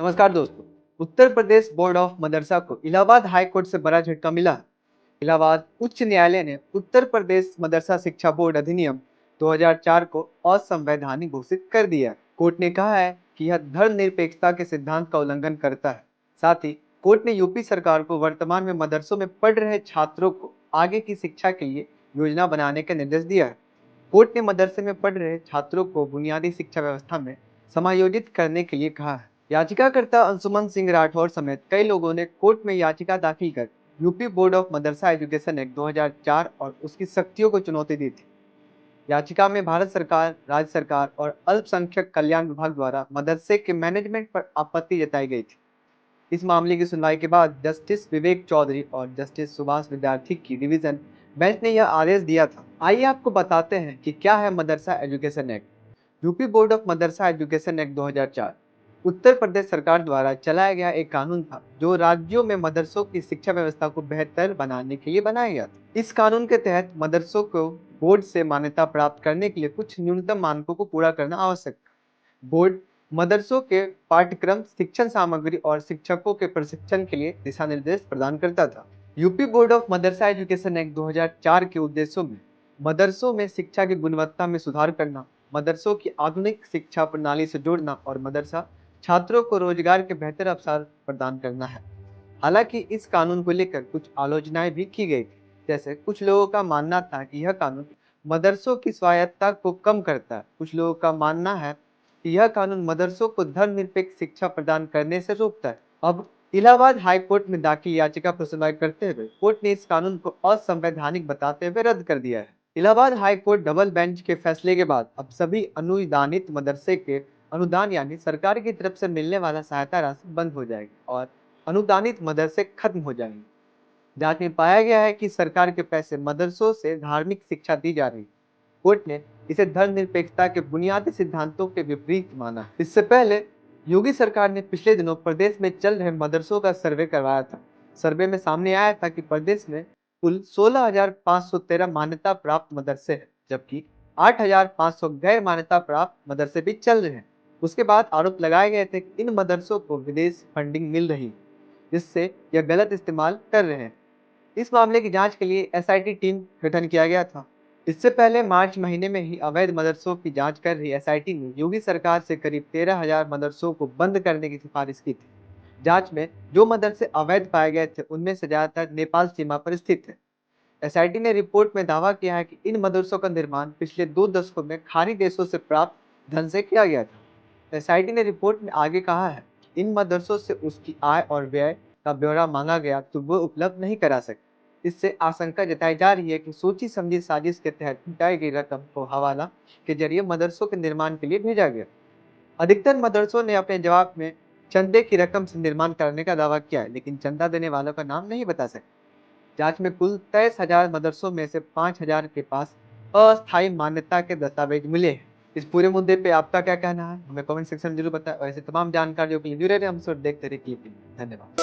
नमस्कार दोस्तों। Uttar Pradesh board of मदरसा को इलाहाबाद हाई कोर्ट से बड़ा झटका मिला है। इलाहाबाद उच्च न्यायालय ने उत्तर प्रदेश मदरसा शिक्षा बोर्ड अधिनियम 2004 को असंवैधानिक घोषित कर दिया है। कोर्ट ने कहा है कि यह धर्मनिरपेक्षता के सिद्धांत का उल्लंघन करता है। साथ ही कोर्ट ने यूपी सरकार को वर्तमान में मदरसों में पढ़ रहे छात्रों को आगे की शिक्षा के लिए योजना बनाने का निर्देश दिया है। कोर्ट ने मदरसे में पढ़ रहे छात्रों को बुनियादी शिक्षा व्यवस्था में समायोजित करने के लिए कहा है। याचिकाकर्ता अंशुमन सिंह राठौर समेत कई लोगों ने कोर्ट में याचिका दाखिल कर UP board of Madrasa education act 2004 और उसकी सख्तियों को चुनौती दी थी। याचिका में भारत सरकार, राज्य सरकार और अल्पसंख्यक कल्याण विभाग द्वारा मदरसे के मैनेजमेंट पर आपत्ति जताई गई थी। इस मामले की सुनवाई के बाद जस्टिस विवेक चौधरी और जस्टिस सुभाष विद्यार्थी की डिवीजन बेंच ने यह आदेश दिया था। आइए आपको बताते हैं कि क्या है Madrasa education act. UP board of Madrasa education act 2004 Uttar Pradesh सरकार द्वारा चलाया गया एक कानून था जो राज्यों में मदरसों की शिक्षा व्यवस्था को बेहतर बनाने के लिए बनाया गया था। इस कानून के तहत मदरसों को बोर्ड से मान्यता प्राप्त करने के लिए कुछ न्यूनतम मानकों को पूरा करना आवश्यक था। बोर्ड मदरसों के पाठ्यक्रम, शिक्षण सामग्री और शिक्षकों के प्रशिक्षण के लिए दिशा निर्देश प्रदान करता था। UP board of Madrasa education act 2004 के उद्देश्यों में मदरसों में शिक्षा की गुणवत्ता में सुधार करना, मदरसों की आधुनिक शिक्षा प्रणाली से जोड़ना और मदरसा छात्रों को रोजगार के बेहतर अवसर प्रदान करना है। हालांकि इस कानून को लेकर कुछ आलोचनाएं भी की गई थी। जैसे कुछ लोगों का मानना था कि यह कानून मदरसों की स्वायत्तता को कम करता है। कुछ लोगों का मानना है कि यह कानून मदरसों को धर्मनिरपेक्ष शिक्षा प्रदान करने से रोकता है। अब इलाहाबाद हाई कोर्ट में दाखिल याचिका पर सुनवाई करते हुए कोर्ट ने इस कानून को असंवैधानिक बताते हुए रद्द कर दिया है। Allahabad high court double bench के फैसले के बाद अब सभी अनुदानित मदरसे के अनुदान यानी सरकार की तरफ से मिलने वाला सहायता राशि बंद हो जाएगी और अनुदानित मदरसे खत्म हो जाएंगे। जांच में पाया गया है कि सरकार के पैसे मदरसों से धार्मिक शिक्षा दी जा रही। कोर्ट ने इसे धर्मनिरपेक्षता के बुनियादी सिद्धांतों के विपरीत माना। इससे पहले योगी सरकार ने पिछले दिनों प्रदेश में चल रहे मदरसों का सर्वे करवाया था। सर्वे में सामने आया था कि प्रदेश में कुल 16,513 मान्यता प्राप्त मदरसे हैं, जबकि 8,500 गैर मान्यता प्राप्त मदरसे भी चल रहे हैं। उसके बाद आरोप लगाए गए थे कि इन मदरसों को विदेश फंडिंग मिल रही, जिससे यह गलत इस्तेमाल कर रहे हैं। इस मामले की जांच के लिए एसआईटी टीम गठन किया गया था। इससे पहले मार्च महीने में ही अवैध मदरसों की जांच कर रही एसआईटी ने योगी सरकार से करीब 13,000 मदरसों को बंद करने की सिफारिश की थी। जांच में जो मदरसे अवैध पाए गए थे उनमें से ज्यादातर नेपाल सीमा पर स्थित है। एसआईटी ने रिपोर्ट में दावा किया है कि इन मदरसों का निर्माण पिछले 2 दशकों में खाड़ी देशों से प्राप्त धन से किया गया था। एसआईटी ने रिपोर्ट में आगे कहा है कि इन मदरसों से उसकी आय और व्यय का ब्यौरा मांगा गया तो वो उपलब्ध नहीं करा सके। इससे आशंका जताई जा रही है कि सोची समझी साजिश के तहत जुटाई गई रकम को हवाला के जरिए मदरसों के निर्माण के लिए भेजा गया। अधिकतर मदरसों ने अपने जवाब में चंदे की रकम से निर्माण करने का दावा किया है, लेकिन चंदा देने वालों का नाम नहीं बता सके। जांच में कुल 23,000 मदरसों में से 5,000 के पास अस्थायी मान्यता के दस्तावेज मिले हैं। इस पूरे मुद्दे पे आपका क्या कहना है, हमें कमेंट सेक्शन में जरूर बताएं। और ऐसे तमाम जानकारियों के लिए जुड़े रहे हमसे और देखते रहिए। धन्यवाद।